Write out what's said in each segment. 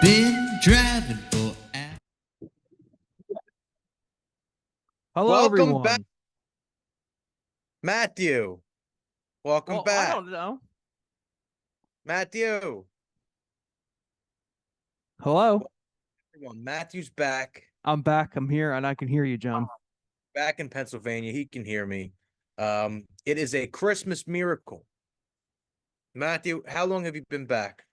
been driving for hours. Hello, Welcome back, everyone. Matthew. Welcome Well, I back, don't know. Matthew. Hello. Everyone, Matthew's back, I'm back. I'm here, and I can hear you, John. back in Pennsylvania. He can hear me. It is a Christmas miracle. Matthew, how long have you been back?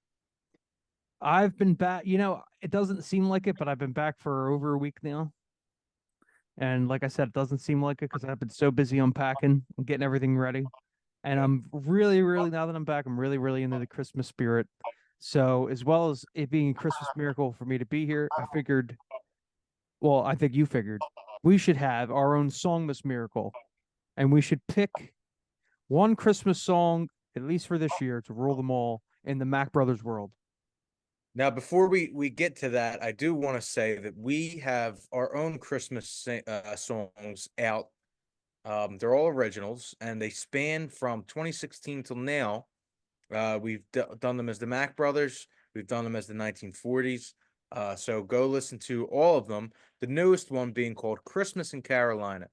I've been back. It doesn't seem like it, but I've been back for over a week now. And like I said, it doesn't seem like it because I've been so busy unpacking and getting everything ready. And I'm really, really, now that I'm back, I'm really, really into the Christmas spirit. So, as well as it being a Christmas miracle for me to be here, I figured, well, I think you figured, we should have our own Songmas miracle. And we should pick one Christmas song, at least for this year, to rule them all in the Mack Brothers world. Now, before we get to that, I do want to say that we have our own Christmas songs out. They're all originals, and they span from 2016 till now. We've done them as the Mack Brothers. We've done them as the 1940s. So go listen to all of them. The newest one being called Christmas in Carolina.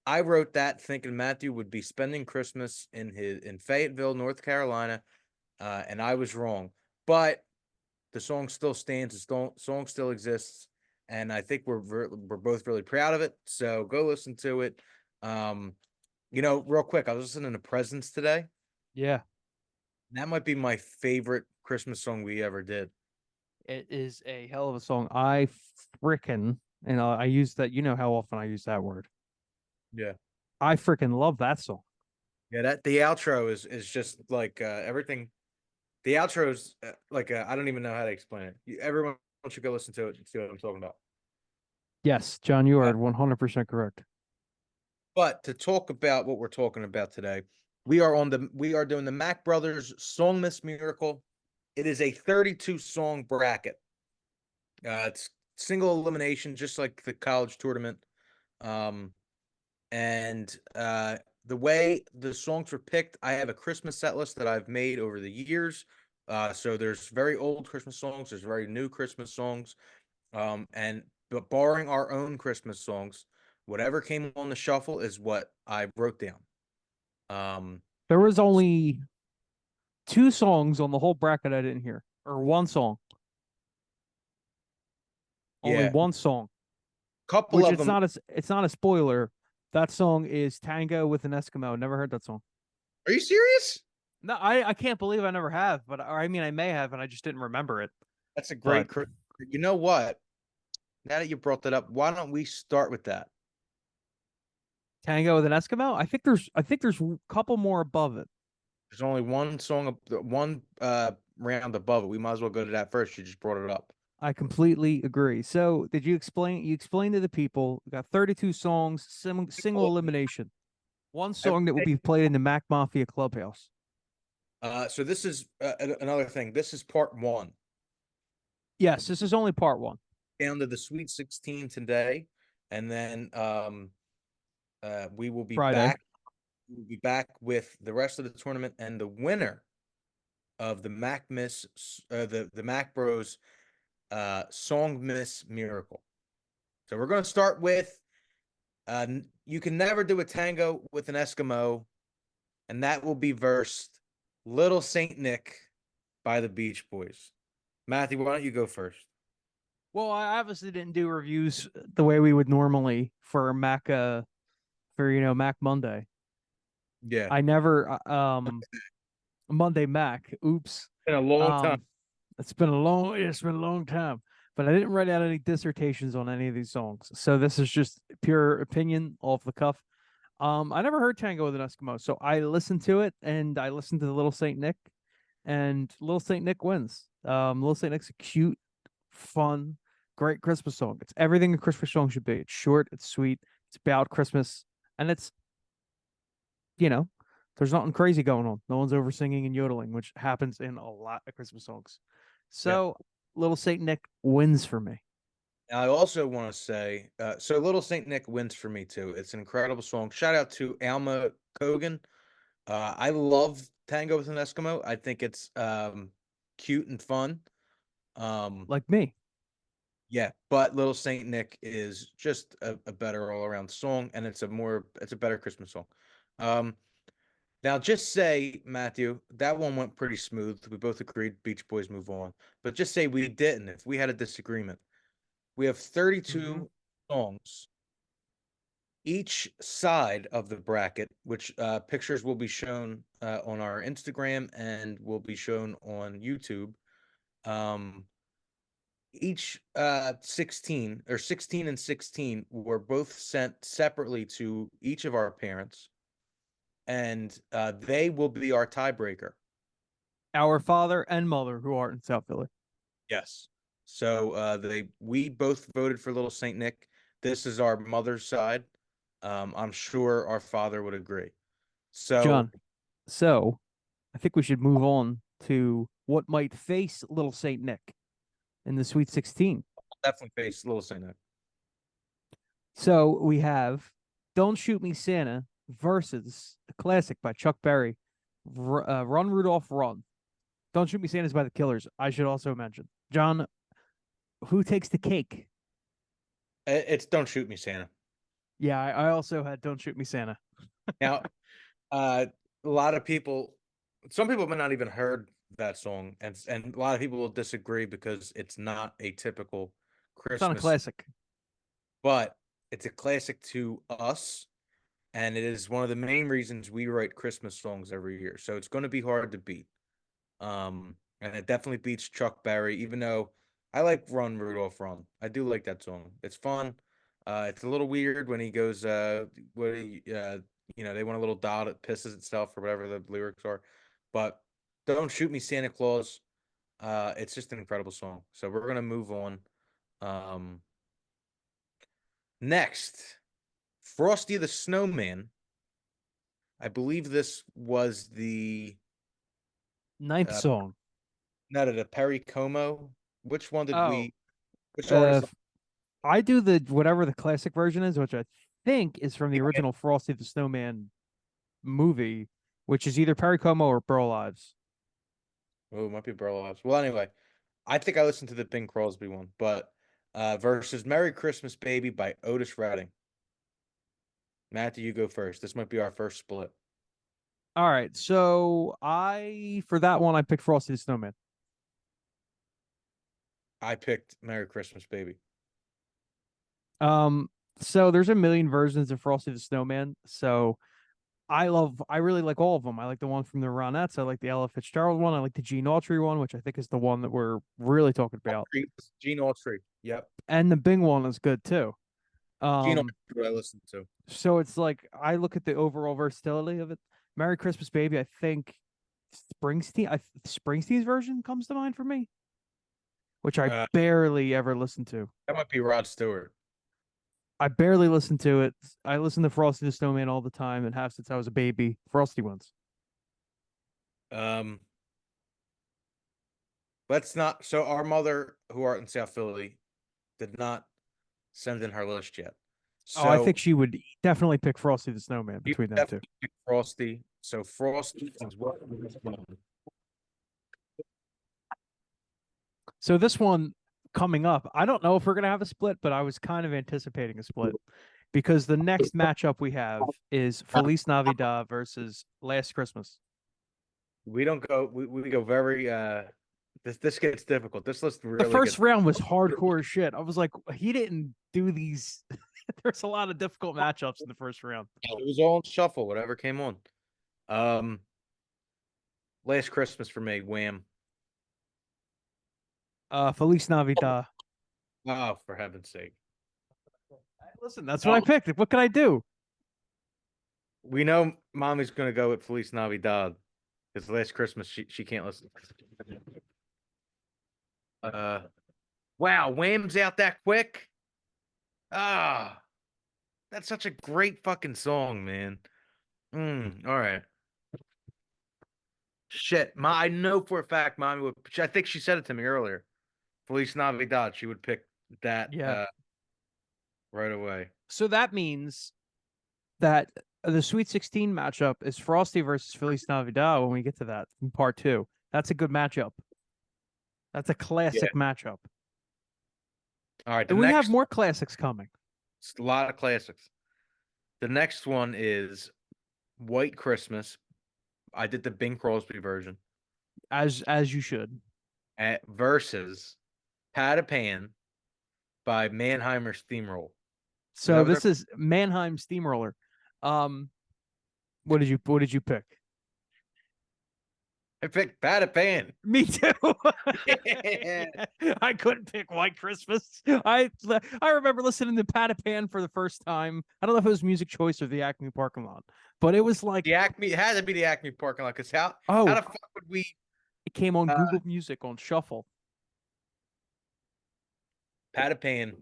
I wrote that thinking Matthew would be spending Christmas in Fayetteville, North Carolina, and I was wrong. But the song still stands. The song still exists, and I think we're both really proud of it. So go listen to it. Real quick, I was listening to Presents today. Yeah. That might be my favorite Christmas song we ever did. It is a hell of a song. I frickin', and I use that, you know how often I use that word. Yeah. I frickin' love that song. Yeah, that the outro is just like everything. The outro is I don't even know how to explain it. Everyone should go listen to it and see what I'm talking about. Yes, John, you are 100% correct. But to talk about what we're talking about today, we are doing the Mack Brothers Songmas Miracle. It is a 32 song bracket. It's single elimination, just like the college tournament. The way the songs were picked, I have a Christmas set list that I've made over the years. So there's very old Christmas songs, there's very new Christmas songs. But barring our own Christmas songs, whatever came on the shuffle is what I wrote down. There was only 2 songs on the whole bracket I didn't hear, or 1 song. Only 1 song. Couple Which of them. it's not a spoiler. That song is Tango with an Eskimo. Never heard that song. Are you serious? No, I can't believe I never have, but I mean I may have, and I just didn't remember it. That's a great. You know what? Now that you brought that up, why don't we start with that? Tango with an Eskimo? I think there's a couple more above it. There's only one song, one round above it. We might as well go to that first. You just brought it up. I completely agree. So, did you explain? You explained to the people. We got 32 songs, single elimination. 1 song that will be played in the Mack Mafia Clubhouse. So this is another thing. This is part 1. Yes, this is only part 1. Down to the Sweet 16 today, and then we will be Friday. back. We'll be back with the rest of the tournament and the winner of the Mack Mack Bros Songmas Miracle. So we're going to start with You Can Never Do a Tango with an Eskimo, and that will be versed Little Saint Nick by the Beach Boys. Matthew, why don't you go first? Well, I obviously didn't do reviews the way we would normally for Mack Mack Monday. Yeah. I never Monday Mack. Oops. It's been a long time. It's been a long time. But I didn't write out any dissertations on any of these songs. So this is just pure opinion off the cuff. I never heard Tango with an Eskimo, so I listened to it, and I listened to the Little Saint Nick, and Little Saint Nick wins. Little Saint Nick's a cute, fun, great Christmas song. It's everything a Christmas song should be. It's short, it's sweet, it's about Christmas, and it's, there's nothing crazy going on. No one's over singing and yodeling, which happens in a lot of Christmas songs. So Little Saint Nick wins for me. I also want to say, so Little Saint Nick wins for me too. It's an incredible song. Shout out to Alma Kogan. I love Tango with an Eskimo. I think it's cute and fun. Like me. Yeah, but Little Saint Nick is just a better all around song, and it's a better Christmas song. Um, Now, just say, Matthew, that one went pretty smooth. We both agreed Beach Boys move on. But just say we didn't, if we had a disagreement. We have 32 songs. Each side of the bracket, which pictures will be shown on our Instagram and will be shown on YouTube. Each 16 or 16 and 16 were both sent separately to each of our parents, and they will be our tiebreaker. Our father and mother who are in South Philly. Yes. So we both voted for Little Saint Nick. This is our mother's side. I'm sure our father would agree. So John, so I think we should move on to what might face Little Saint Nick in the Sweet 16. definitely face Little Saint Nick. So we have Don't Shoot Me Santa versus a classic by Chuck Berry, Run Rudolph Run. Don't Shoot Me Santa is by the Killers. I should also mention. John, who takes the cake? It's Don't Shoot Me, Santa. Yeah, I also had Don't Shoot Me Santa. Now, a lot of people, some people may not even heard that song, and a lot of people will disagree because it's not a typical It's not a Christmas, classic. but it's a classic to us, and it is one of the main reasons we write Christmas songs every year. So it's going to be hard to beat. And it definitely beats Chuck Berry, even though I like Run Rudolph Run. I do like that song. It's fun. It's a little weird when he goes, they want a little doll that pisses itself or whatever the lyrics are. But Don't Shoot Me, Santa Claus. It's just an incredible song. So we're gonna move on. Next, Frosty the Snowman. I believe this was the Ninth song. the Perry Como. Which one did Oh, which artist? I do the whatever the classic version is, which I think is from the original Frosty the Snowman movie, which is either Perry Como or Burl Ives. Oh, it might be Burl Ives. Well, anyway, I think I listened to the Bing Crosby one, but versus Merry Christmas Baby by Otis Redding. Matthew, you go first. This might be our first split. All right, so for that one I picked Frosty the Snowman. I picked Merry Christmas Baby. So there's a million versions of Frosty the Snowman. So I really like all of them. I like the one from the Ronettes. I like the Ella Fitzgerald one. I like the Gene Autry one, which I think is the one that we're really talking about. Gene Autry. Yep. And the Bing one is good too. Gene Autry I listened to. So it's like I look at the overall versatility of it. Merry Christmas Baby, I think Springsteen's version comes to mind for me, which I barely ever listened to. That might be Rod Stewart. I barely listen to it. I listen to Frosty the Snowman all the time and have since I was a baby. Frosty ones. Let's not. So our mother, who are in South Philly, did not send in her list yet. So I think she would definitely pick Frosty the Snowman between them two. Frosty. So Frosty is what. So this one coming up, I don't know if we're gonna have a split, but I was kind of anticipating a split because the next matchup we have is Feliz Navidad versus Last Christmas. We don't go. We go very. This gets difficult. This list really. The first round was hardcore shit. I was like, he didn't do these. There's a lot of difficult matchups in the first round. It was all on shuffle. Whatever came on. Last Christmas for me. Wham. Feliz Navidad. Oh, for heaven's sake! Listen, that's what I picked. What can I do? We know Mommy's gonna go with Feliz Navidad because Last Christmas she can't listen. Wow, Wham's out that quick. Ah, that's such a great fucking song, man. All right. Shit, I know for a fact Mommy would. I think she said it to me earlier. Feliz Navidad. She would pick that. Yeah. Right away. So that means that the Sweet 16 matchup is Frosty versus Feliz Navidad when we get to that in part 2. That's a good matchup. That's a classic matchup. All right, And we have more classics coming. a lot of classics. The next one is White Christmas. I did the Bing Crosby version. As you should. Versus Pat a Pan by Mannheimer Steamroll. So this is Mannheim Steamroller. What did you pick? I picked Pat a Pan. Me too. Yeah. I couldn't pick White Christmas. I remember listening to Pat a Pan for the first time. I don't know if it was Music Choice or the Acme parking lot, but it was like The Acme, it had to be the Acme parking lot, because how the fuck would we? It came on Google Music on Shuffle. Pat a Pan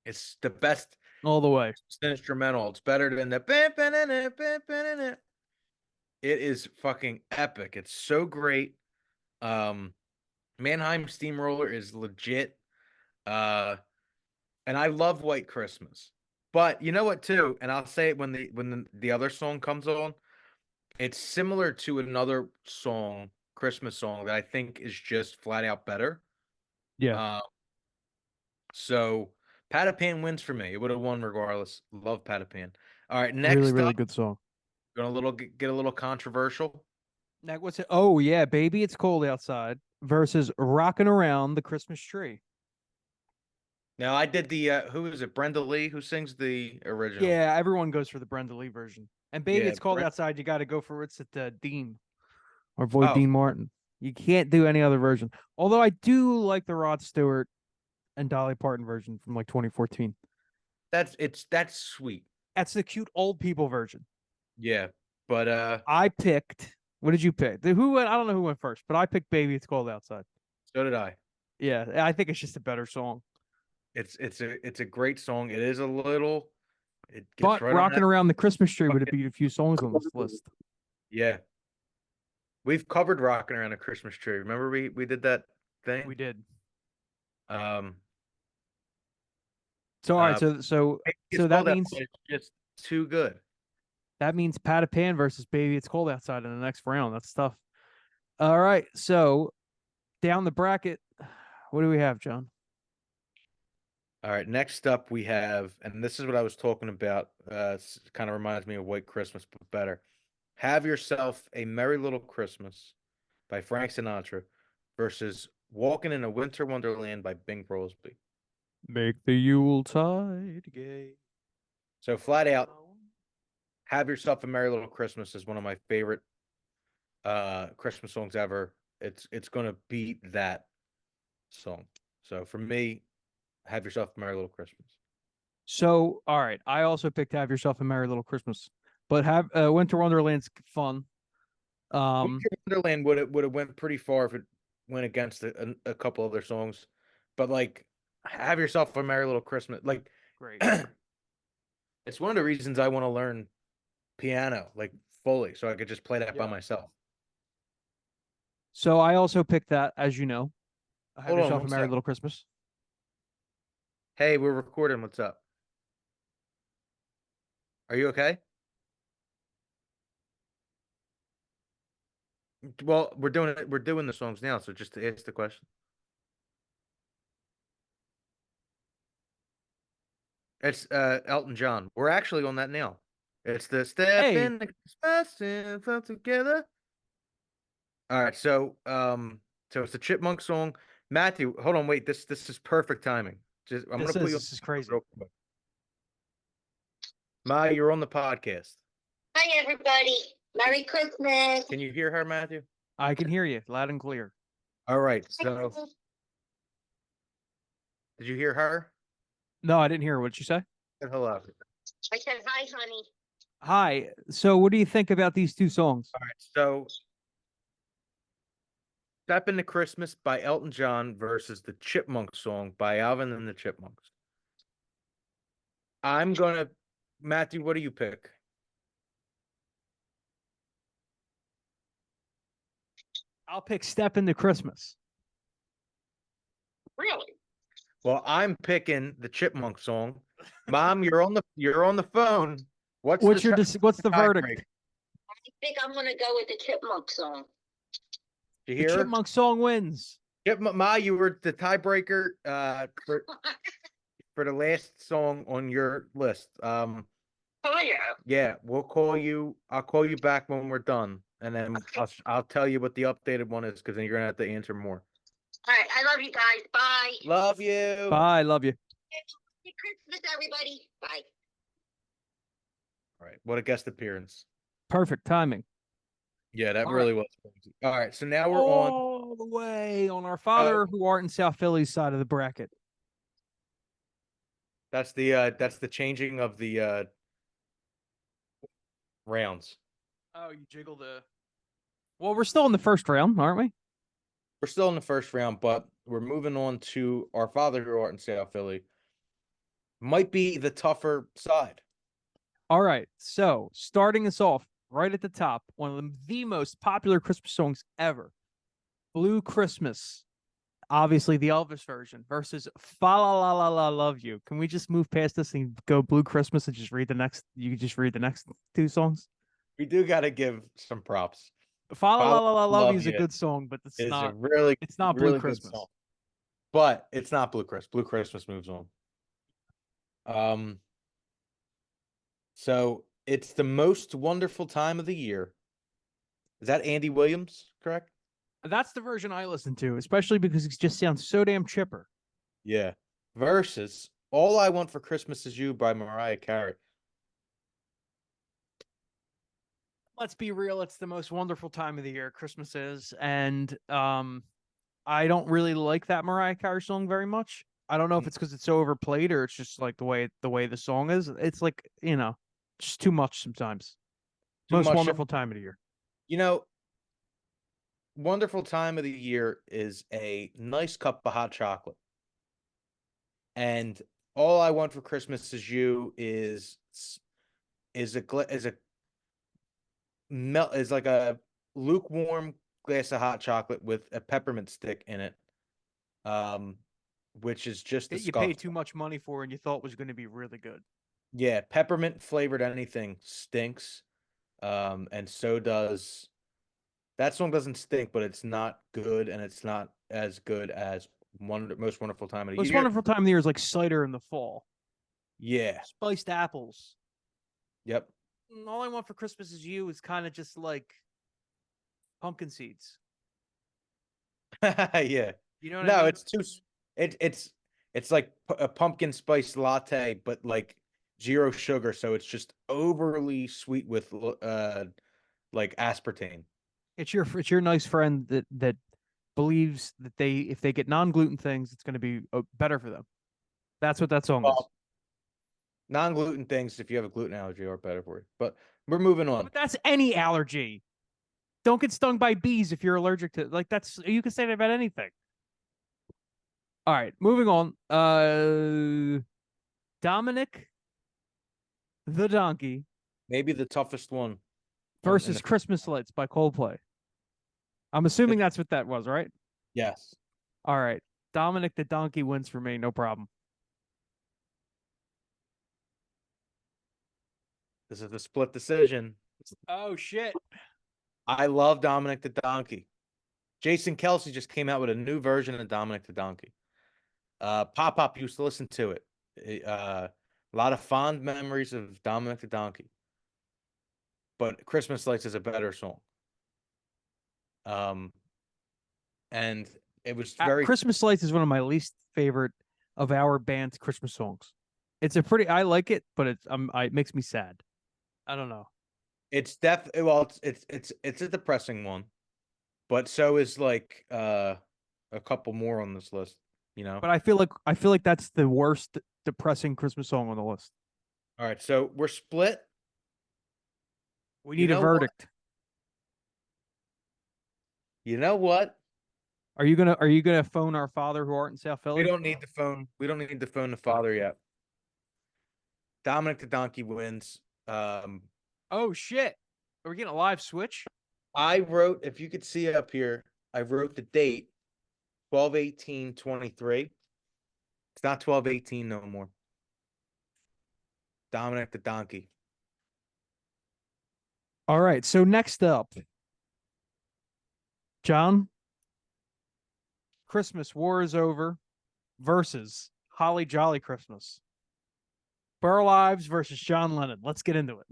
is the best all the way. instrumental. It's better than the. It is fucking epic. It's so great. Mannheim Steamroller is legit. And I love White Christmas. But you know what too? And I'll say it when the other song comes on. It's similar to another song, Christmas song, that I think is just flat out better. Yeah. So Pat a Pan wins for me. It would have won regardless. Love Pat a Pan. All right, next really up, good song. Gonna get a little controversial. Now, what's it? Oh yeah, Baby It's Cold Outside versus Rocking Around the Christmas Tree. Now I did the who is it? Brenda Lee who sings the original. Yeah, everyone goes for the Brenda Lee version. And Baby It's Cold Outside, you got to go for it's at Dean or Dean Martin. You can't do any other version. Although I do like the Rod Stewart and Dolly Parton version from like 2014. That's sweet. That's the cute old people version. Yeah, but I picked. What did you pick? Who went? I don't know who went first, but I picked "Baby It's Cold Outside." So did I. Yeah, I think it's just a better song. It's a great song. It is a little. It gets but right Rocking Around the Christmas Tree would have beat a few songs on this list. Yeah, we've covered Rocking Around the Christmas Tree. Remember we did that thing. We did. So all right, so that means it's just too good. That means Pat a Pan versus Baby It's Cold Outside in the next round. That's tough. All right, so down the bracket, what do we have, John? All right, next up we have, and this is what I was talking about. Kind of reminds me of White Christmas, but better. Have Yourself a Merry Little Christmas by Frank Sinatra versus Walking in a Winter Wonderland by Bing Crosby. Make the Yuletide gay. So flat out, Have Yourself a Merry Little Christmas is one of my favorite Christmas songs ever. It's gonna beat that song. So for me, Have Yourself a Merry Little Christmas. So all right, I also picked Have Yourself a Merry Little Christmas, but have Winter Wonderland's fun. Winter Wonderland would have went pretty far if it went against a couple other songs, but like Have Yourself a Merry Little Christmas, like great. It's one of the reasons I want to learn piano like fully, so I could just play that by myself. So I also picked that, as you know. Have Yourself a Merry Little Christmas. Hey, we're recording. What's up? Are you okay? Well, we're doing the songs now, so just to ask the question. It's Elton John. We're actually on that now. It's the Step in the Christmas together. All right, so it's a Chipmunk song. Matthew, hold on, wait. This is perfect timing. I'm gonna put you. This is crazy. Ma, you're on the podcast. Hi, everybody. Merry Christmas. Can you hear her, Matthew? I can hear you loud and clear. All right. So, did you hear her? No, I didn't hear. What did you say? Hello. I said, hi, honey. Hi. So what do you think about these two songs? All right. So, Step Into Christmas by Elton John versus the Chipmunk song by Alvin and the Chipmunks. Matthew, what do you pick? I'll pick Step Into Christmas. Really? Well, I'm picking the Chipmunk song. Mom, you're on the phone. What's the verdict? I think I'm gonna go with the Chipmunk song. You The hear? Chipmunk song wins. Yep, Ma, you were the tiebreaker for the last song on your list. Oh yeah. Yeah, we'll call you. I'll call you back when we're done, and then Okay. I'll tell you what the updated one is because then you're gonna have to answer more. All right. I love you guys. Bye. Love you. Bye. Love you. Merry Christmas, everybody. Bye. All right, what a guest appearance. Perfect timing. Yeah, that All really was crazy. All right, so now we're on. All the way on our father who aren't in South Philly's side of the bracket. That's the changing of the rounds. Oh, you jiggle the. Well, we're still in the first round, aren't we? We're still in the first round, but we're moving on to our father who art in South Philly. Might be the tougher side. All right. So starting us off right at the top, one of the most popular Christmas songs ever, "Blue Christmas." Obviously, the Elvis version versus "Fa La La La La Love You." Can we just move past this and go "Blue Christmas" and just read the next? You just read the next two songs. We do got to give some props. "Fa La La La La Love Love You" is a You good song, but it's It's a not. really, It's not Blue really good Christmas. song. But it's not Blue Christmas. Blue Christmas moves on. So it's the most wonderful time of the year. Is that Andy Williams, correct? That's the version I listen to, especially because it just sounds so damn chipper. Yeah. Versus All I Want for Christmas Is You by Mariah Carey. Let's be real, it's the most wonderful time of the year, Christmas is, and I don't really like that Mariah Carey song very much. I don't know if it's because it's so overplayed or it's just like the way the song is. It's like, just too much sometimes. Too Most much. wonderful time of the year. You know, wonderful time of the year is a nice cup of hot chocolate. And All I Want for Christmas Is You is like a lukewarm glass of hot chocolate with a peppermint stick in it. Which is just That you paid too much money for and you thought was going to be really good. Yeah, peppermint flavored anything stinks. And so does that song doesn't stink, but it's not good, and it's not as good as Most Wonderful Time of the Most Year. wonderful time of the year is like cider in the fall. Yeah. Spiced apples. Yep. All I Want for Christmas Is You is kind of just like pumpkin seeds. Yeah. You know what No, I mean? it's too. It's like a pumpkin spice latte, but like zero sugar, so it's just overly sweet with like aspartame. It's your nice friend that believes that if they get non-gluten things, it's going to be better for them. That's what that song is. Non-gluten things, if you have a gluten allergy, are better for you. But we're moving on. But that's any allergy. Don't get stung by bees if you're allergic to you can say that about anything. All right, moving on. Dominic the Donkey Maybe the toughest one. versus Christmas Lights by Coldplay. I'm assuming that's what that was, right? Yes. All right. Dominic the Donkey wins for me, no problem. This is a split decision. Oh shit. I love Dominic the Donkey. Jason Kelsey just came out with a new version of Dominic the Donkey. Pop used to listen to it. A lot of fond memories of Dominic the Donkey. But Christmas Lights is a better song. And it was very Christmas Lights is one of my least favorite of our band's Christmas songs. I like it, but it makes me sad. I don't know. It's a depressing one, but so is like a couple more on this list, you know. But I feel like that's the worst depressing Christmas song on the list. All right, so we're split. We need a verdict. You know what? Are you gonna phone our father who aren't in South Philly? We don't need the phone. We don't need to phone the father yet. Dominic the Donkey wins. Oh shit! Are we getting a live switch? I wrote, if you could see up here, I wrote the date, 12/18/23. It's not 12/18 no more. Dominic the Donkey. All right. So next up, John, Christmas War is Over versus Holly Jolly Christmas. Burl Ives versus John Lennon. Let's get into it.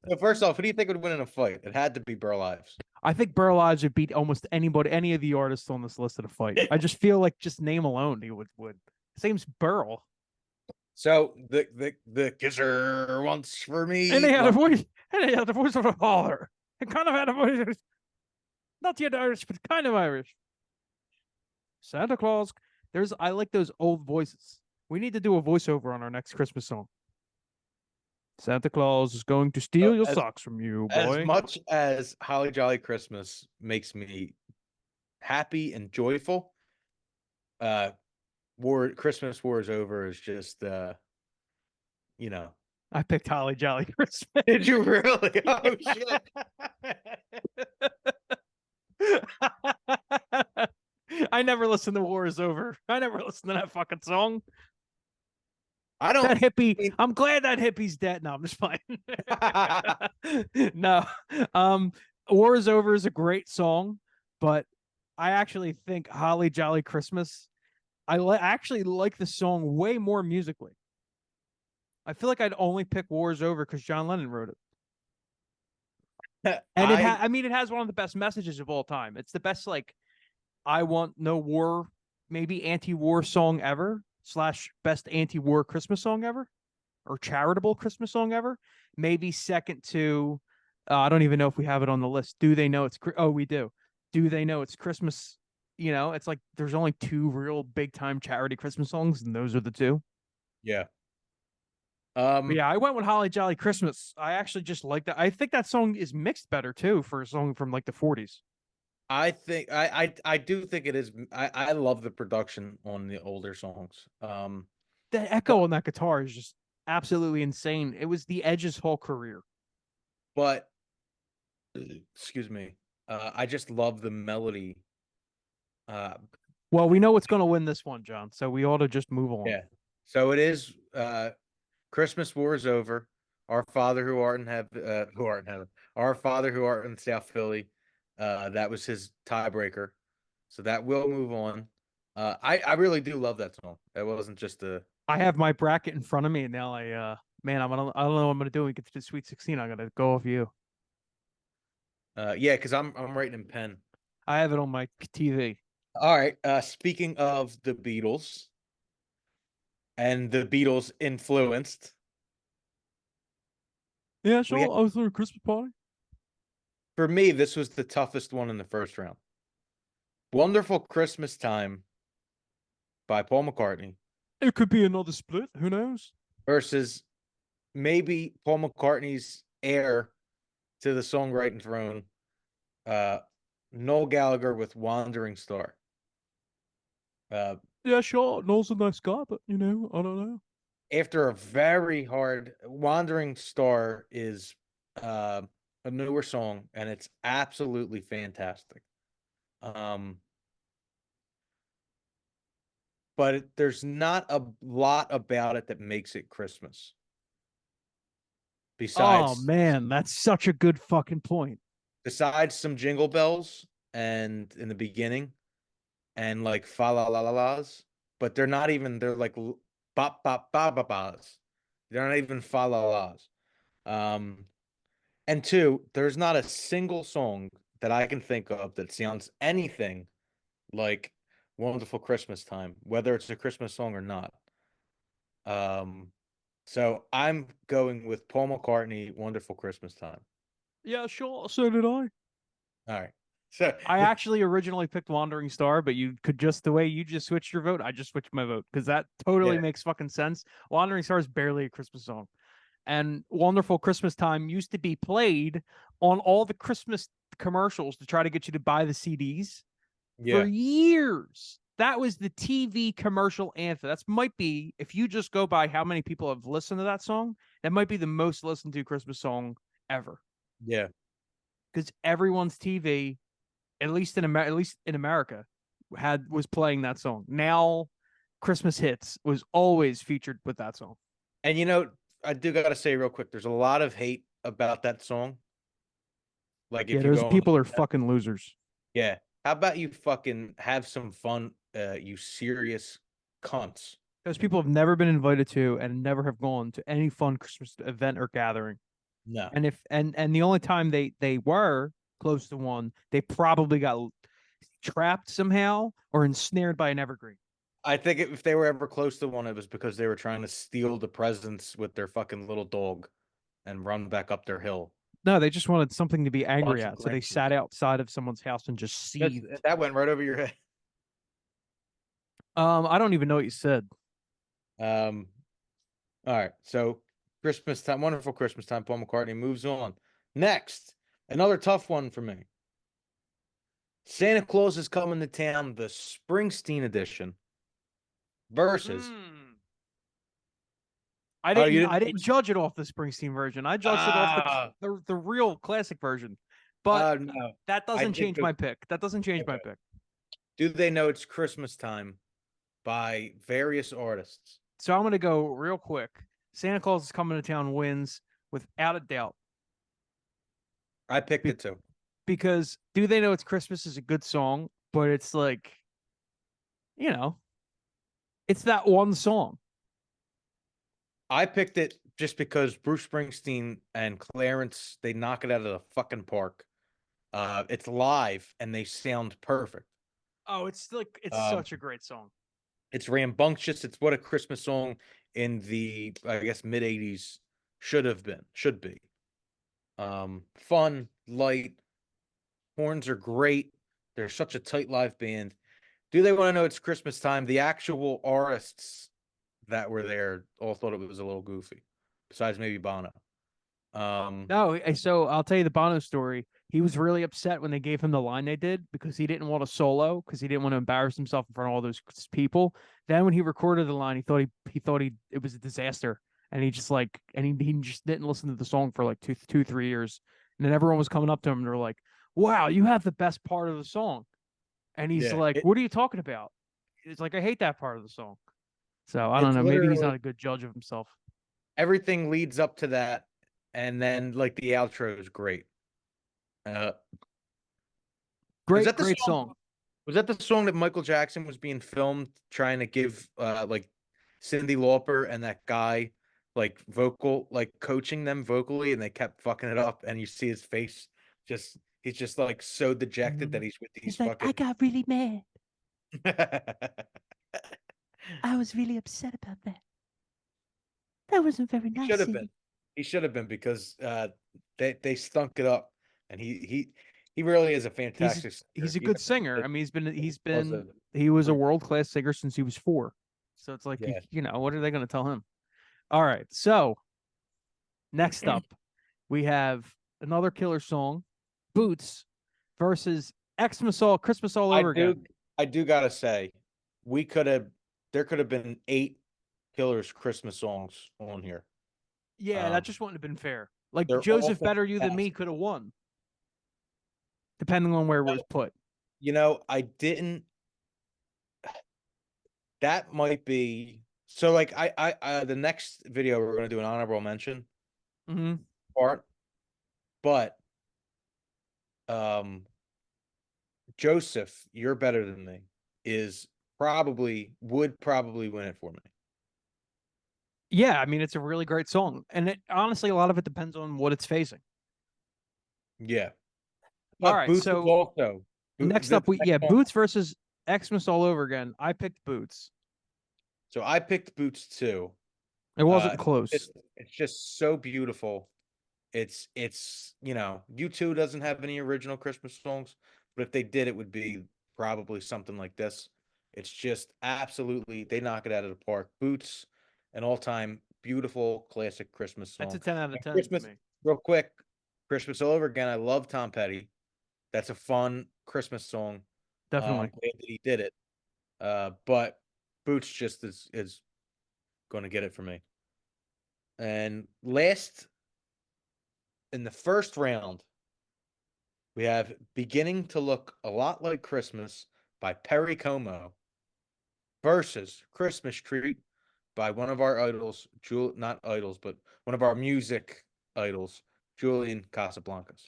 So first off, who do you think would win in a fight? It had to be Burl Ives. I think Burl Ives would beat almost anybody, any of the artists on this list in a fight. I just feel like just name alone he would. His name's Burl. So the kisser wants for me. And he had a voice, of a father. It kind of had a voice, not yet Irish, but kind of Irish. Santa Claus. I like those old voices. We need to do a voiceover on our next Christmas song. Santa Claus is going to steal your socks from you, boy. As much as Holly Jolly Christmas makes me happy and joyful, Christmas War is Over is just you know. I picked Holly Jolly Christmas. Did you really? Oh shit. I never listened to War is Over. I never listened to that fucking song. I don't That hippie. I'm glad that hippie's dead. No, I'm just playing. No. War is Over is a great song, but I actually think Holly Jolly Christmas, I actually like the song way more musically. I feel like I'd only pick War is Over because John Lennon wrote it. And it has one of the best messages of all time. It's the best, like, I want no war, maybe anti-war song ever, / best anti-war Christmas song ever, or charitable Christmas song ever. Maybe second to, I don't even know if we have it on the list. Do they know it's, we do. Do they know it's Christmas? You know, it's like there's only 2 real big time charity Christmas songs, and those are the 2. Yeah. But yeah, I went with Holly Jolly Christmas. I actually just like that. I think that song is mixed better too for a song from like the 40s. I think I do think it is. I love the production on the older songs. The echo on that guitar is just absolutely insane. It was the Edge's whole career. But excuse me, I just love the melody. Well, we know what's going to win this one, John. So we ought to just move on. Yeah. So it is. Christmas War is Over. Our Father who art in heaven, Our Father who art in South Philly. That was his tiebreaker, so that will move on. I really do love that song. It wasn't just a. I have my bracket in front of me, and now I don't know what I'm gonna do when we get to the Sweet 16. I'm gonna go off you. Yeah, because I'm writing in pen. I have it on my TV. All right. Speaking of the Beatles, and the Beatles influenced. Yeah, sure. I was at a Christmas party. For me, this was the toughest one in the first round. Wonderful Christmas Time by Paul McCartney. It could be another split. Who knows? Versus maybe Paul McCartney's heir to the songwriting throne, Noel Gallagher with Wandering Star. Yeah, sure. Noel's a nice guy, but I don't know. After a very hard Wandering Star is a newer song, and it's absolutely fantastic. But there's not a lot about it that makes it Christmas. Besides, oh man, that's such a good fucking point. Besides some jingle bells and in the beginning, and like fa la la la la's, but they're not even. They're like bop bop ba ba ba's. They're not even fa la la's. And 2, there's not a single song that I can think of that sounds anything like Wonderful Christmas Time, whether it's a Christmas song or not. So I'm going with Paul McCartney, Wonderful Christmas Time. Yeah, sure. So did I. All right. So I actually originally picked Wandering Star, but you could just, the way you just switched your vote, I just switched my vote because that totally makes fucking sense. Wandering Star is barely a Christmas song. And Wonderful Christmas Time used to be played on all the Christmas commercials to try to get you to buy the CDs for years. That was the TV commercial anthem. That might be, if you just go by how many people have listened to that song, that might be the most listened to Christmas song ever. Yeah. Because everyone's TV, at least in America, was playing that song. Now, Christmas Hits was always featured with that song. And I do gotta say real quick, there's a lot of hate about that song. Like, if those people are fucking losers. Yeah, How about you fucking have some fun, you serious cunts? Those people have never been invited to and never have gone to any fun Christmas event or gathering. No. And if and the only time they were close to one, they probably got trapped somehow or ensnared by an evergreen. I think if they were ever close to one, it was because they were trying to steal the presents with their fucking little dog and run back up their hill. No, they just wanted something to be angry Bunch of at, so they Grinches. sat outside of someone's house and just seethed. That went right over your head. I don't even know what you said. All right. So Christmas time, wonderful Christmas time. Paul McCartney moves on. Next, another tough one for me. Santa Claus is coming to town, the Springsteen edition versus. I Oh, you didn't. I didn't- didn't judge it off the Springsteen version. I judged it off Ah. the real classic version. But No. that doesn't think change the- my pick. That doesn't change my Okay. pick. Do They Know It's Christmas Time by various artists. So I'm gonna go real quick. Santa Claus is coming to town wins without a doubt I picked it too. because Do They Know It's Christmas is a good song, but it's like, it's that one song. I picked it just because Bruce Springsteen and Clarence, they knock it out of the fucking park. It's live and they sound perfect. Oh, it's it's Um, such a great song. It's rambunctious. It's what a Christmas song in the, I guess, mid 80s should be. Fun, light, horns are great. They're such a tight live band. Do They Want to Know It's Christmas Time? The actual artists that were there all thought it was a little goofy, besides maybe Bono. No, so I'll tell you the Bono story. He was really upset when they gave him the line they did because he didn't want a solo because he didn't want to embarrass himself in front of all those people. Then when he recorded the line, he thought it was a disaster, and he just he just didn't listen to the song for like 3 years. And then everyone was coming up to him and they're like, "Wow, you have the best part of the song," and he's Yeah, like, "What are you talking about?" It's like, I hate that part of the song. So I don't It's know. Maybe he's literally- not a good judge of himself. Everything leads up to that, and then like the outro is great. Great, that the great song? song. Was that the song that Michael Jackson was being filmed trying to give like Cyndi Lauper and that guy like coaching them vocally, and they kept fucking it up, and you see his face he's just like so dejected that he's with these fucking got really mad. I was really upset about that. That wasn't very nice. should have been. He should have been because they stunk it up, and he really is a fantastic singer. He's a Even good singer. I mean, also he was a great. world-class singer since he was 4. So it's like, Yeah. what are they going to tell him? All right. So next up, we have another killer song, Boots versus Xmas Christmas All Over Again. I do gotta say, there could have been 8 Killers Christmas songs on here. Yeah, that just wouldn't have been fair. Like they're all Joseph Better You Than Me fantastic. could have won, depending on where it was put. You know, I didn't. That might be so. Like I the next video we're gonna do an honorable mention Mm-hmm. part, but Joseph, You're Better Than Me would probably win it for me. Yeah, I mean, it's a really great song, and honestly, a lot of it depends on what it's facing. Yeah. All right, Boots is so also next up, next song- Boots versus Xmas All Over Again. I picked Boots. So I picked Boots too. It wasn't close. It's just so beautiful. It's U2 doesn't have any original Christmas songs, but if they did, it would be probably something like this. It's just absolutely, they knock it out of the park. Boots, an all-time beautiful classic Christmas song. That's a 10 out of 10 Christmas, to me. real quick, Christmas All Over Again. I love Tom Petty. That's a fun Christmas song. Definitely. Glad that he did it. But Boots just is going to get it for me. And last, in the first round, we have Beginning to Look a Lot Like Christmas by Perry Como versus Christmas Treat by one of our idols, not idols, but one of our music idols, Julian Casablancas.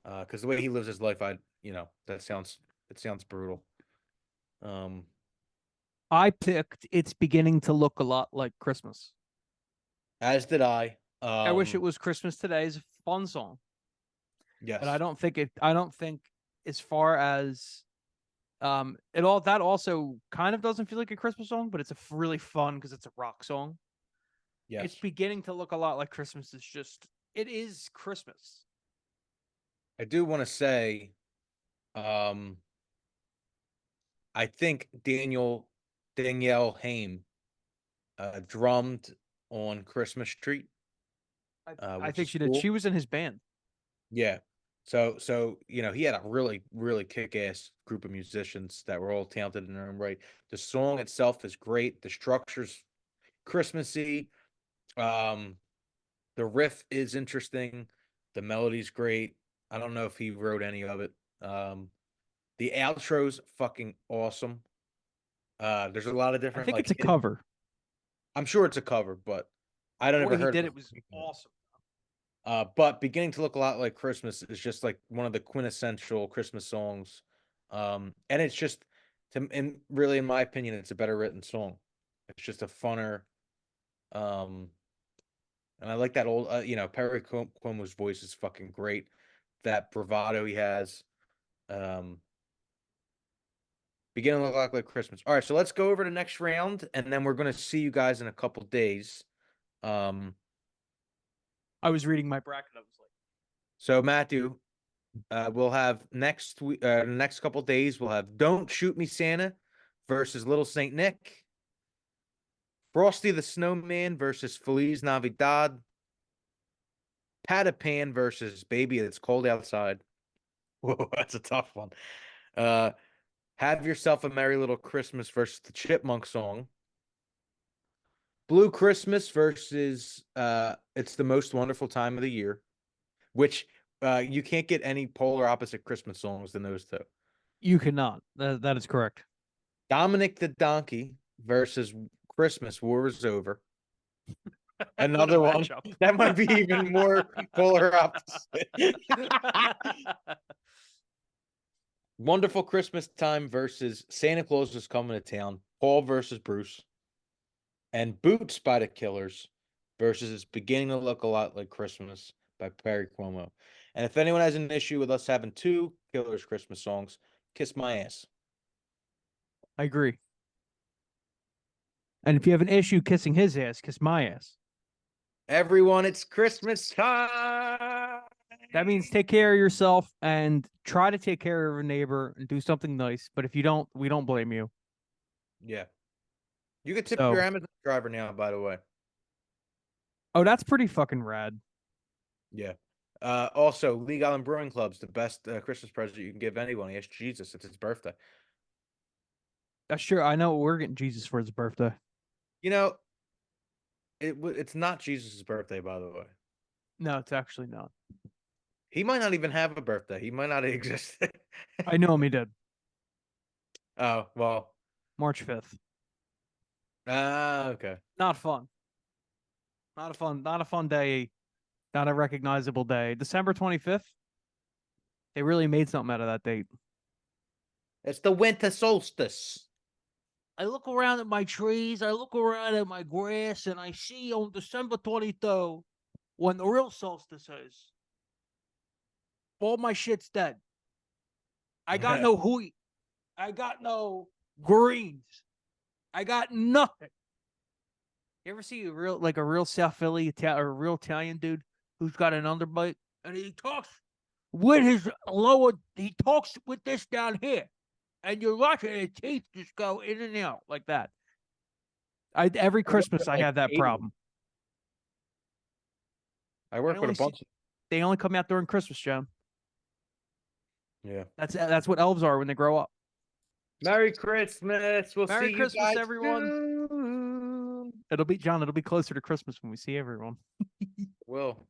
Because the way he lives his life, that sounds It sounds brutal. I picked "It's Beginning to Look a Lot Like Christmas." As did I. I wish it was Christmas Today is a fun song, Yes. but I don't think as far as it all that also kind of doesn't feel like a Christmas song, but it's really fun because it's a rock song. Yes. It's Beginning to Look a Lot Like Christmas. It is Christmas. I do want to say, I think Danielle Haim drummed on Christmas Street. I which think is she did. cool. She was in his band. Yeah. So he had a really, really kick-ass group of musicians that were all talented in their own right. The song itself is great. The structure's Christmassy. The riff is interesting. The melody's great. I don't know if he wrote any of it. The outro's fucking awesome. There's a lot of I different think like it's a cover. I'm sure it's a cover, but I don't The ever way he heard did of it was awesome. But Beginning to Look a Lot Like Christmas is just like one of the quintessential Christmas songs. And it's just and really in my opinion, it's a better written song. It's just a funner and I like that old Perry Cuomo's voice is fucking great. That bravado he has. Beginning to Look Like Christmas. All right, so let's go over the next round and then we're going to see you guys in a couple days. I was reading my bracket. I was like, So Matthew, we'll have next week, next couple days, we'll have Don't Shoot Me Santa versus Little Saint Nick, Frosty the Snowman versus Feliz Navidad, Patapan versus Baby It's Cold Outside. Whoa, that's a tough one. Have Yourself a Merry Little Christmas versus the Chipmunk Song, Blue Christmas versus It's the Most Wonderful Time of the Year, which you can't get any polar opposite Christmas songs than those two. you cannot. That is correct. Dominic the Donkey versus Christmas War is Over. What Another a one matchup. that might be even more polar opposite. Wonderful Christmas Time versus Santa Claus is Coming to Town. Paul versus Bruce. And Boots by the Killers versus It's Beginning to Look a Lot Like Christmas by Perry Cuomo. And if anyone has an issue with us having two Killers Christmas songs, kiss my ass. I agree. And if you have an issue kissing his ass, kiss my ass. Everyone, it's Christmas time. That means take care of yourself and try to take care of a neighbor and do something nice. But if you don't, we don't blame you. Yeah. You can tip So- your Amazon driver now, by the way. Oh, that's pretty fucking rad. Yeah. Also, League Island Brewing Club's the best Christmas present you can give anyone. Yes, Jesus, it's his birthday. That's true. I know we're getting Jesus for his birthday. You know, it's not Jesus' birthday, by the way. No, it's actually not. He might not even have a birthday. He might not exist. I know him. He did. Oh, well. March 5th. Okay. Not fun. Not a fun day. Not a recognizable day. December 25th. They really made something out of that date. It's the winter solstice. I look around at my trees, I look around at my grass, and I see on December 23rd, when the real solstice is, all my shit's dead. I got no wheat. I got no greens. I got nothing. You ever see a real South Philly or a real Italian dude who's got an underbite and he talks with he talks with this down here, and you're watching his teeth just go in and out like that. Every Christmas I have that problem. I work with a bunch. They only come out during Christmas, John. Yeah. That's what elves are when they grow up. Merry Christmas. We'll Merry see Christmas, you guys everyone. soon. It'll be closer to Christmas when we see everyone. Will.